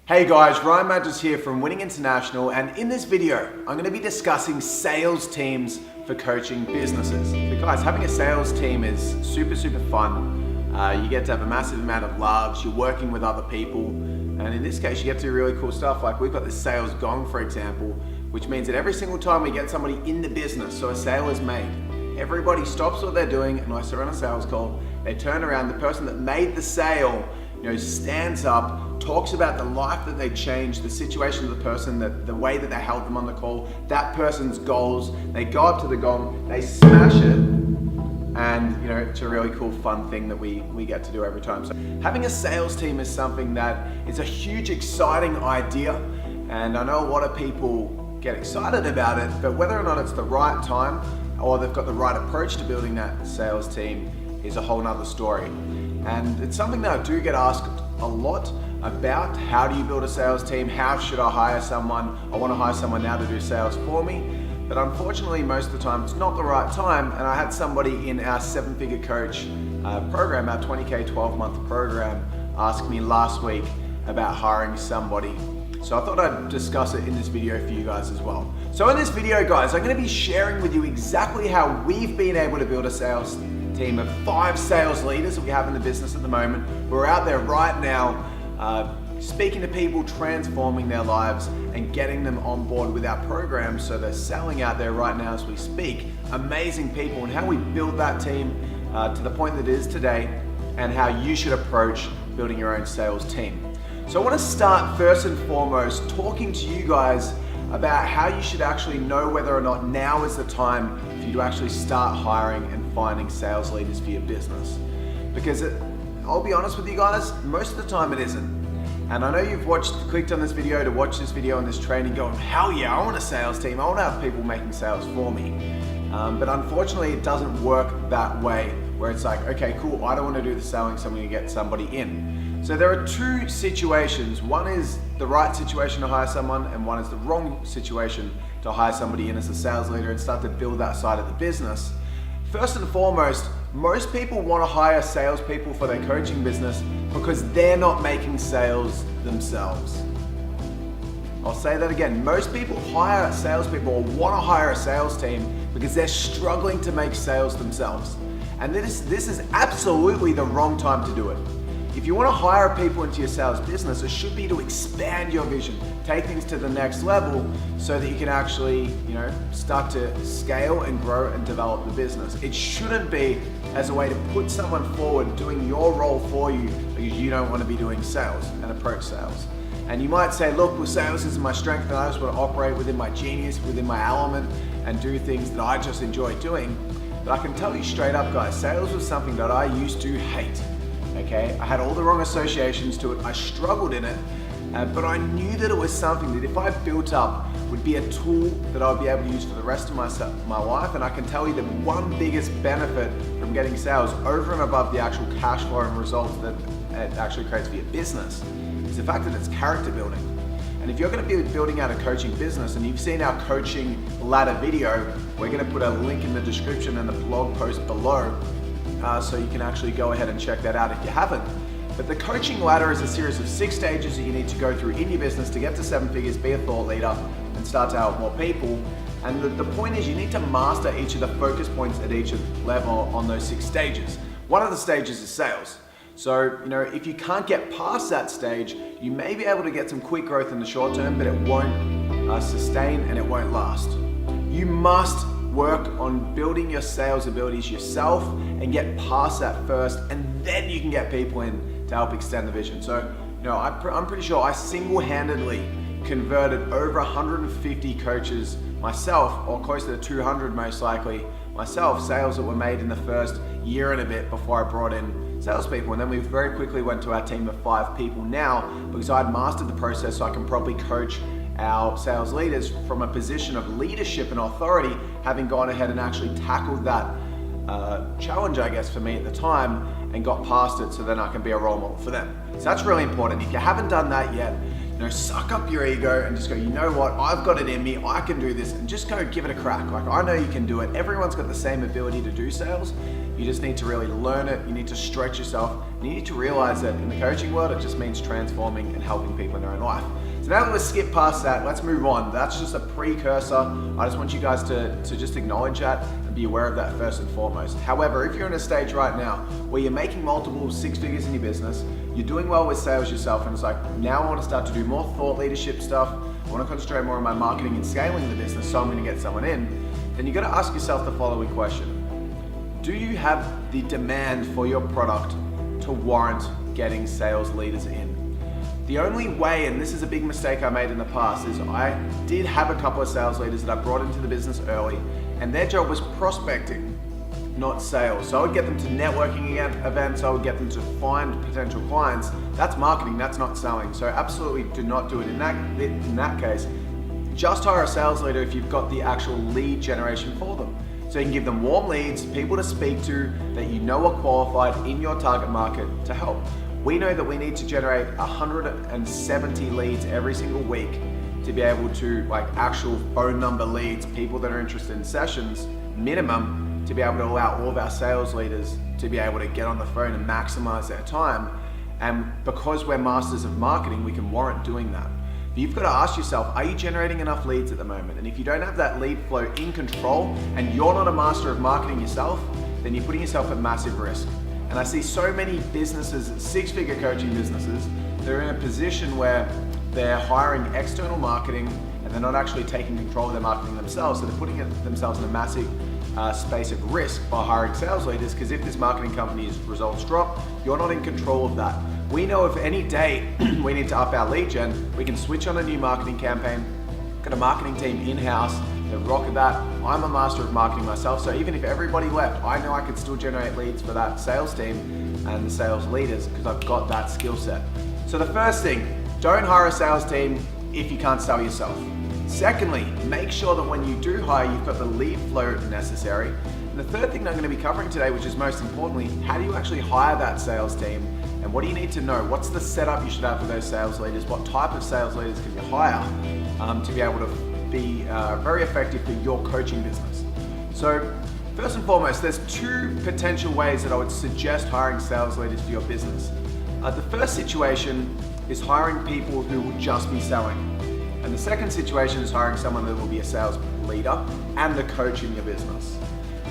Hey guys, Ryan Madras here from Winning International, and in this video, I'm going to be discussing sales teams for coaching businesses. So guys, having a sales team is super fun. You get to have a massive amount of loves, you're working with other people, and in this case, you get to do really cool stuff. Like we've got this sales gong, for example, which means that every single time we get somebody in the business, so a sale is made, everybody stops what they're doing, and unless they're on a sales call, they turn around, the person that made the sale stands up, talks about the life that they changed, the situation of the person, the way that they held them on the call, that person's goals. They go up to the gong, they smash it, and it's a really cool, fun thing that we get to do every time. So having a sales team is something that is a huge, exciting idea, and I know a lot of people get excited about it, but whether or not it's the right time or they've got the right approach to building that sales team is a whole nother story. And it's something that I do get asked a lot about. How do you build a sales team? How should I hire someone? I want to hire someone now to do sales for me. But unfortunately, most of the time, it's not the right time. And I had somebody in our 7-figure coach program, our 20K 12-month program, ask me last week about hiring somebody. So I thought I'd discuss it in this video for you guys as well. So in this video, guys, I'm going to be sharing with you exactly how we've been able to build a sales team of 5 sales leaders that we have in the business at the moment. We're out there right now speaking to people, transforming their lives and getting them on board with our program, so they're selling out there right now as we speak. Amazing people, and how we build that team to the point that it is today, and how you should approach building your own sales team. So I want to start first and foremost talking to you guys about how you should actually know whether or not now is the time for you to actually start hiring and finding sales leaders for your business. Because I'll be honest with you guys, most of the time it isn't. And I know you've clicked on this video to watch this video and this training going, hell yeah, I want a sales team. I want to have people making sales for me. But unfortunately, it doesn't work that way, where it's like, okay, cool, I don't want to do the selling, so I'm going to get somebody in. So there are 2 situations. One is the right situation to hire someone, and one is the wrong situation to hire somebody in as a sales leader and start to build that side of the business. First and foremost, most people want to hire salespeople for their coaching business because they're not making sales themselves. I'll say that again. Most people hire salespeople or want to hire a sales team because they're struggling to make sales themselves. And this is absolutely the wrong time to do it. If you want to hire people into your sales business, it should be to expand your vision, take things to the next level so that you can actually, start to scale and grow and develop the business. It shouldn't be as a way to put someone forward doing your role for you because you don't want to be doing sales and approach sales. And you might say, look, well, sales isn't my strength and I just want to operate within my genius, within my element, and do things that I just enjoy doing. But I can tell you straight up, guys, sales was something that I used to hate. Okay, I had all the wrong associations to it. I struggled in it, but I knew that it was something that if I built up would be a tool that I would be able to use for the rest of my life. And I can tell you that one biggest benefit from getting sales over and above the actual cash flow and results that it actually creates for your business is the fact that it's character building. And if you're going to be building out a coaching business, and you've seen our coaching ladder video, we're going to put a link in the description and the blog post below, so you can actually go ahead and check that out if you haven't. But the coaching ladder is a series of 6 stages that you need to go through in your business to get to 7 figures, be a thought leader, and start to help more people. And the point is, you need to master each of the focus points at each level on those 6 stages. One of the stages is sales. So, if you can't get past that stage, you may be able to get some quick growth in the short term, but it won't sustain and it won't last. You must work on building your sales abilities yourself and get past that first, and then you can get people in to help extend the vision. So, I'm pretty sure I single-handedly converted over 150 coaches myself, or close to 200 most likely myself, sales that were made in the first year and a bit before I brought in salespeople. And then we very quickly went to our team of 5 people now, because I'd mastered the process so I can properly coach our sales leaders from a position of leadership and authority, having gone ahead and actually tackled that challenge, I guess, for me at the time, and got past it so then I can be a role model for them. So that's really important. If you haven't done that yet, suck up your ego and just go, you know what, I've got it in me, I can do this, and just go give it a crack. Like, I know you can do it. Everyone's got the same ability to do sales. You just need to really learn it. You need to stretch yourself. And you need to realize that in the coaching world, it just means transforming and helping people in their own life. So now that we've skipped past that, let's move on. That's just a precursor. I just want you guys to just acknowledge that and be aware of that first and foremost. However, if you're in a stage right now where you're making multiple six figures in your business, you're doing well with sales yourself, and it's like, now I want to start to do more thought leadership stuff. I want to concentrate more on my marketing and scaling the business, so I'm going to get someone in. Then you got to ask yourself the following question. Do you have the demand for your product to warrant getting sales leaders in? The only way, and this is a big mistake I made in the past, is I did have a couple of sales leaders that I brought into the business early, and their job was prospecting, not sales. So I would get them to networking events, I would get them to find potential clients. That's marketing, that's not selling. So absolutely do not do it in that case. Just hire a sales leader if you've got the actual lead generation for them. So you can give them warm leads, people to speak to that you know are qualified in your target market to help. We know that we need to generate 170 leads every single week to be able to, like, actual phone number leads, people that are interested in sessions, minimum, to be able to allow all of our sales leaders to be able to get on the phone and maximize their time. And because we're masters of marketing, we can warrant doing that. But you've got to ask yourself, are you generating enough leads at the moment? And if you don't have that lead flow in control and you're not a master of marketing yourself, then you're putting yourself at massive risk. And I see so many businesses, six-figure coaching businesses, they're in a position where they're hiring external marketing and they're not actually taking control of their marketing themselves. So they're putting themselves in a massive space of risk by hiring sales leaders, because if this marketing company's results drop, you're not in control of that. We know if any day we need to up our lead gen, we can switch on a new marketing campaign, got a marketing team in-house, they rock at that. I'm a master of marketing myself, so even if everybody left, I know I could still generate leads for that sales team and the sales leaders because I've got that skill set. So the first thing, don't hire a sales team if you can't sell yourself. Secondly, make sure that when you do hire, you've got the lead flow necessary. And the third thing that I'm going to be covering today, which is most importantly, how do you actually hire that sales team? And what do you need to know? What's the setup you should have for those sales leaders? What type of sales leaders can you hire to be able to be very effective for your coaching business? So first and foremost, there's two potential ways that I would suggest hiring sales leaders for your business. The first situation is hiring people who will just be selling. And the second situation is hiring someone that will be a sales leader and a coach in your business.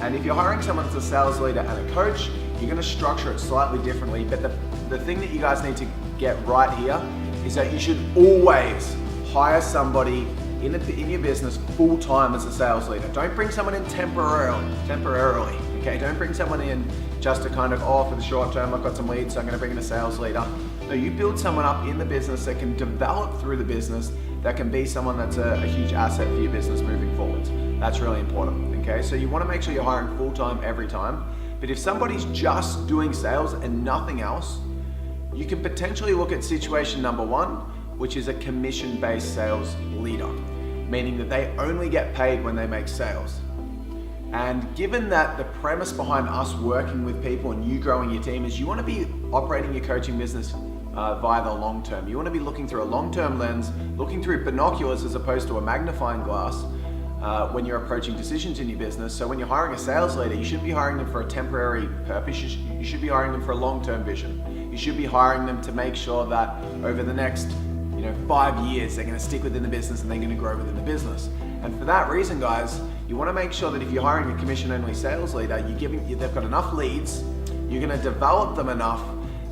And if you're hiring someone that's a sales leader and a coach, you're going to structure it slightly differently. But the thing that you guys need to get right here is that you should always hire somebody in your business full-time as a sales leader. Don't bring someone in temporarily, okay? Don't bring someone in just to kind of, for the short term, I've got some leads, so I'm gonna bring in a sales leader. No, you build someone up in the business that can develop through the business, that can be someone that's a huge asset for your business moving forwards. That's really important, okay? So you wanna make sure you're hiring full-time every time, but if somebody's just doing sales and nothing else, you can potentially look at situation number one, which is a commission-based sales leader, meaning that they only get paid when they make sales. And given that the premise behind us working with people and you growing your team is you want to be operating your coaching business via the long term. You want to be looking through a long-term lens, looking through binoculars as opposed to a magnifying glass when you're approaching decisions in your business. So when you're hiring a sales leader, you shouldn't be hiring them for a temporary purpose. You should be hiring them for a long-term vision. You should be hiring them to make sure that over the next 5 years, they're going to stick within the business and they're going to grow within the business. And for that reason, guys, you want to make sure that if you're hiring a commission-only sales leader, they've got enough leads, you're going to develop them enough,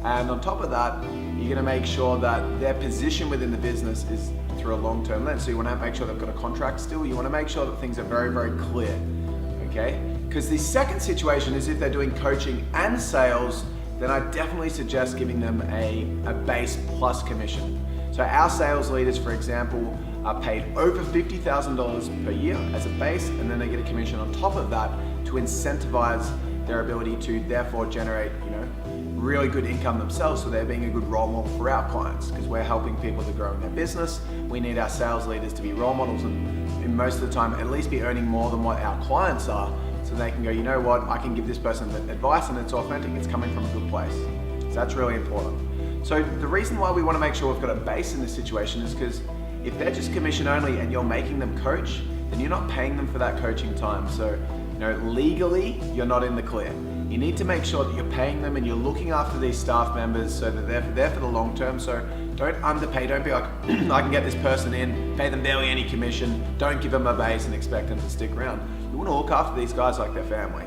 and on top of that, you're going to make sure that their position within the business is through a long-term lens. So you want to make sure they've got a contract still. You want to make sure that things are very, very clear, okay? Because the second situation is if they're doing coaching and sales, then I definitely suggest giving them a base plus commission. So our sales leaders, for example, are paid over $50,000 per year as a base, and then they get a commission on top of that to incentivize their ability to therefore generate, really good income themselves, so they're being a good role model for our clients, because we're helping people to grow in their business. We need our sales leaders to be role models and most of the time at least be earning more than what our clients are, so they can go, you know what, I can give this person advice and it's authentic, it's coming from a good place. So that's really important. So the reason why we want to make sure we've got a base in this situation is because if they're just commission only and you're making them coach, then you're not paying them for that coaching time. So legally, you're not in the clear. you need to make sure that you're paying them and you're looking after these staff members so that they're there for the long term. So don't underpay, don't be like, I can get this person in, pay them barely any commission, don't give them a base and expect them to stick around. You want to look after these guys like their family.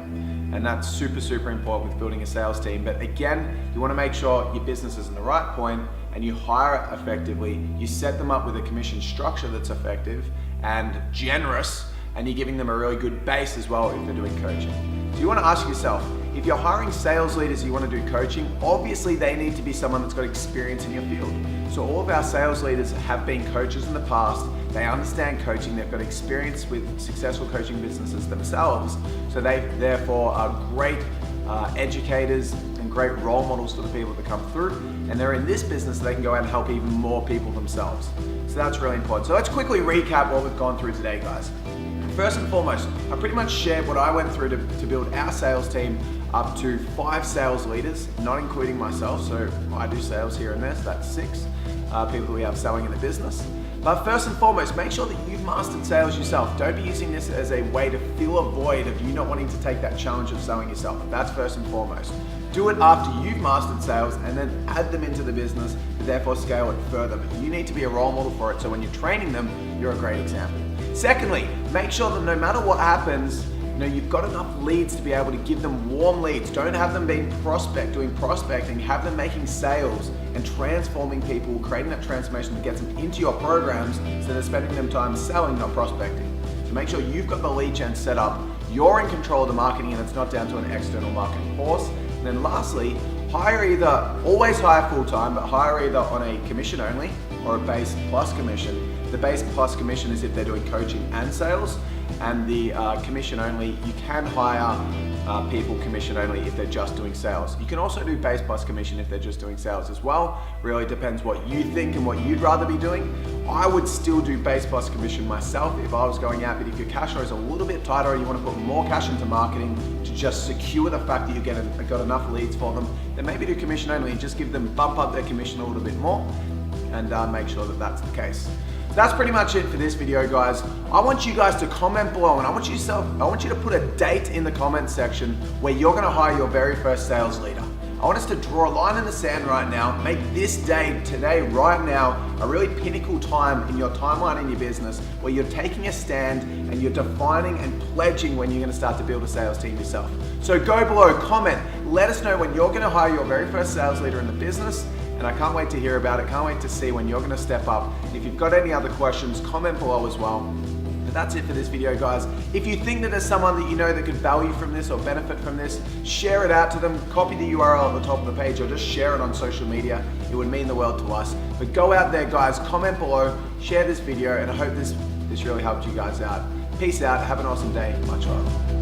And that's super, super important with building a sales team. But again, you want to make sure your business is in the right point and you hire effectively. You set them up with a commission structure that's effective and generous, and you're giving them a really good base as well if they're doing coaching. So you want to ask yourself, if you're hiring sales leaders, you want to do coaching, obviously they need to be someone that's got experience in your field. So all of our sales leaders have been coaches in the past. They understand coaching, they've got experience with successful coaching businesses themselves. So they therefore are great educators and great role models for the people that come through. And they're in this business so they can go out and help even more people themselves. So that's really important. So let's quickly recap what we've gone through today, guys. First and foremost, I pretty much shared what I went through to build our sales team up to 5 sales leaders, not including myself. So I do sales here and there, so that's 6 people that we have selling in the business. But first and foremost, make sure that you've mastered sales yourself. Don't be using this as a way to fill a void of you not wanting to take that challenge of selling yourself. That's first and foremost. Do it after you've mastered sales and then add them into the business to therefore scale it further. But you need to be a role model for it, so when you're training them, you're a great example. Secondly, make sure that no matter what happens, you've got enough leads to be able to give them warm leads. Don't have them doing prospecting, have them making sales and transforming people, creating that transformation that gets them into your programs so they're spending them time selling, not prospecting. So make sure you've got the lead gen set up, you're in control of the marketing and it's not down to an external marketing force. And then lastly, always hire full-time, but hire either on a commission only or a base plus commission. The base plus commission is if they're doing coaching and sales, and the commission only, you can hire people commission only if they're just doing sales. You can also do base plus commission if they're just doing sales as well. Really depends what you think and what you'd rather be doing. I would still do base plus commission myself if I was going out, but if your cash flow is a little bit tighter or you want to put more cash into marketing to just secure the fact that you got enough leads for them, then maybe do commission only and just bump up their commission a little bit more and make sure that that's the case. That's pretty much it for this video, guys. I want you guys to comment below, and I want you to put a date in the comment section where you're gonna hire your very first sales leader. I want us to draw a line in the sand right now, make this day, today, right now, a really pinnacle time in your timeline in your business where you're taking a stand and you're defining and pledging when you're gonna start to build a sales team yourself. So go below, comment, let us know when you're gonna hire your very first sales leader in the business, and I can't wait to hear about it, can't wait to see when you're gonna step up. If you've got any other questions, comment below as well. But that's it for this video, guys. If you think that there's someone that you know that could value from this or benefit from this, share it out to them, copy the URL at the top of the page or just share it on social media. It would mean the world to us. But go out there, guys, comment below, share this video, and I hope this really helped you guys out. Peace out, have an awesome day, much love.